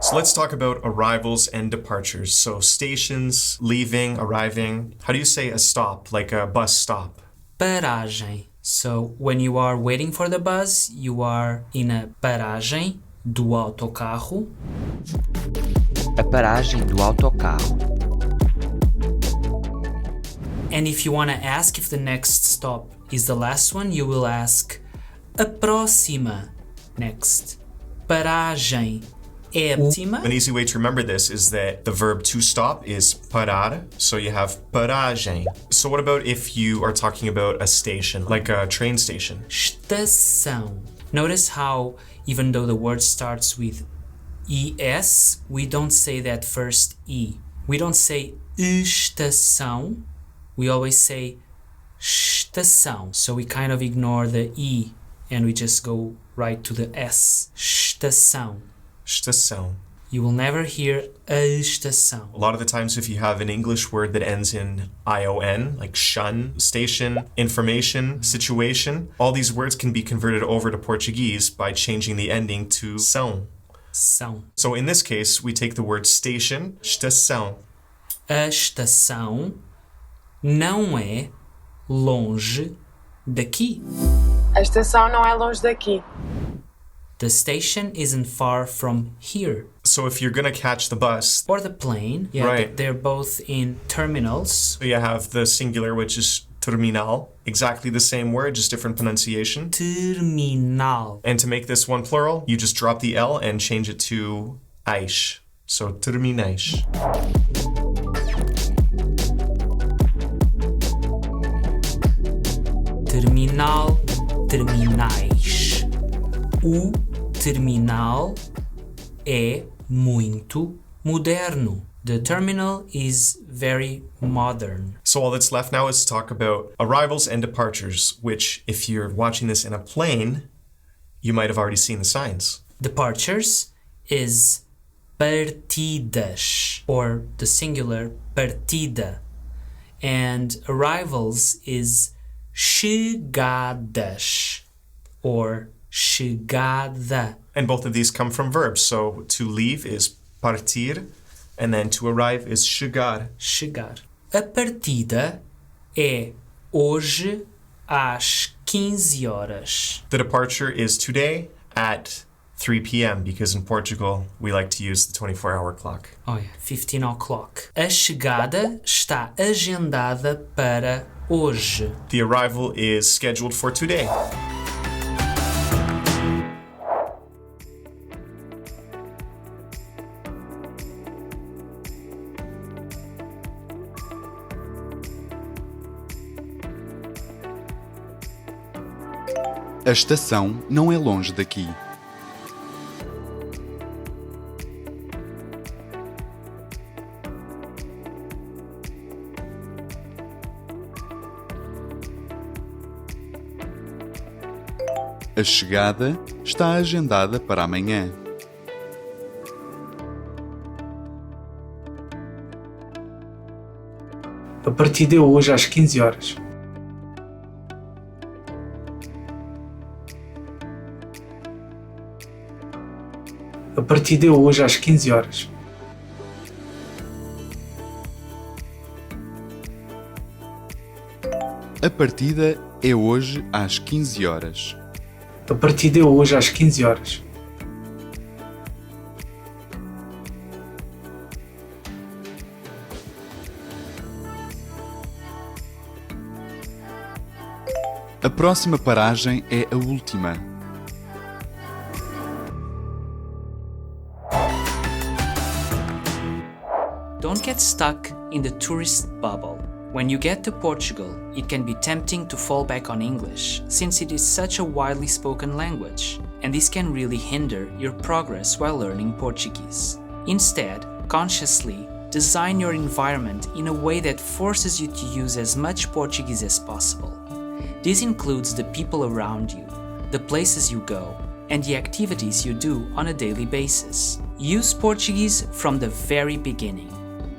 So let's talk about arrivals and departures. So stations, leaving, arriving. How do you say a stop, like a bus stop? Paragem. So when you are waiting for the bus, you are in a paragem do autocarro. A paragem do autocarro. And if you want to ask if the next stop is the last one, you will ask a próxima next. Paragem é a última. An easy way to remember this is that the verb to stop is parar, so you have paragem. So what about if you are talking about a station, like a train station? Estação. Notice how even though the word starts with es, we don't say that first e. We don't say estação, we always say estação. So we kind of ignore the e and we just go right to the s. Estação. Estação. You will never hear a estação. A lot of the times if you have an English word that ends in ion, like shun, station, information, situation, all these words can be converted over to Portuguese by changing the ending to são. São. So in this case, we take the word station, estação. A estação não é longe daqui. A estação não é longe daqui. The station isn't far from here. So if you're gonna catch the bus, Or the plane, yeah, Right. they're both in terminals. you have the singular, which is terminal, exactly the same word, just different pronunciation. Terminal. And to make this one plural, you just drop the L and change it to ais. So terminais. Terminal, terminais. O terminal é muito moderno. The terminal is very modern. So all that's left now is to talk about arrivals and departures, which if you're watching this in a plane, you might have already seen the signs. Departures is partidas, or the singular partida. And arrivals is chegadas, or chegada. And both of these come from verbs. So to leave is partir, and then to arrive is chegar. Chegar. A partida é hoje às 15 horas. The departure is today at 3 p.m. because in Portugal we like to use the 24-hour clock. Oh yeah, 15 o'clock. A chegada está agendada para hoje. The arrival is scheduled for today. A estação não é longe daqui. A chegada está agendada para amanhã. A partida é hoje às 15 horas. A partida é hoje às 15 horas. A partida é hoje às 15 horas. A partida é hoje às 15 horas. A próxima paragem é a última. Don't get stuck in the tourist bubble. When you get to Portugal, it can be tempting to fall back on English, since it is such a widely spoken language, and this can really hinder your progress while learning Portuguese. Instead, consciously design your environment in a way that forces you to use as much Portuguese as possible. This includes the people around you, the places you go, and the activities you do on a daily basis. Use Portuguese from the very beginning.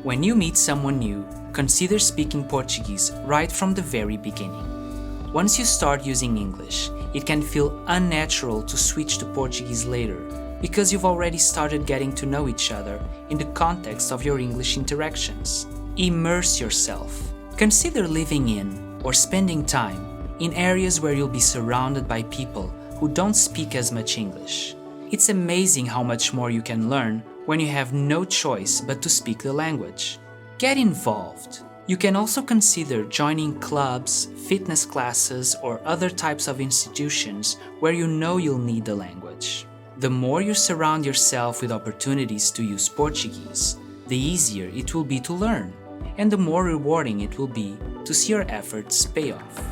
When you meet someone new, consider speaking Portuguese right from the very beginning. Once you start using English, it can feel unnatural to switch to Portuguese later, because you've already started getting to know each other in the context of your English interactions. Immerse yourself. Consider living in or spending time in areas where you'll be surrounded by people who don't speak as much English. It's amazing how much more you can learn when you have no choice but to speak the language. Get involved. You can also consider joining clubs, fitness classes, or other types of institutions where you know you'll need the language. The more you surround yourself with opportunities to use Portuguese, the easier it will be to learn, and the more rewarding it will be to see your efforts pay off.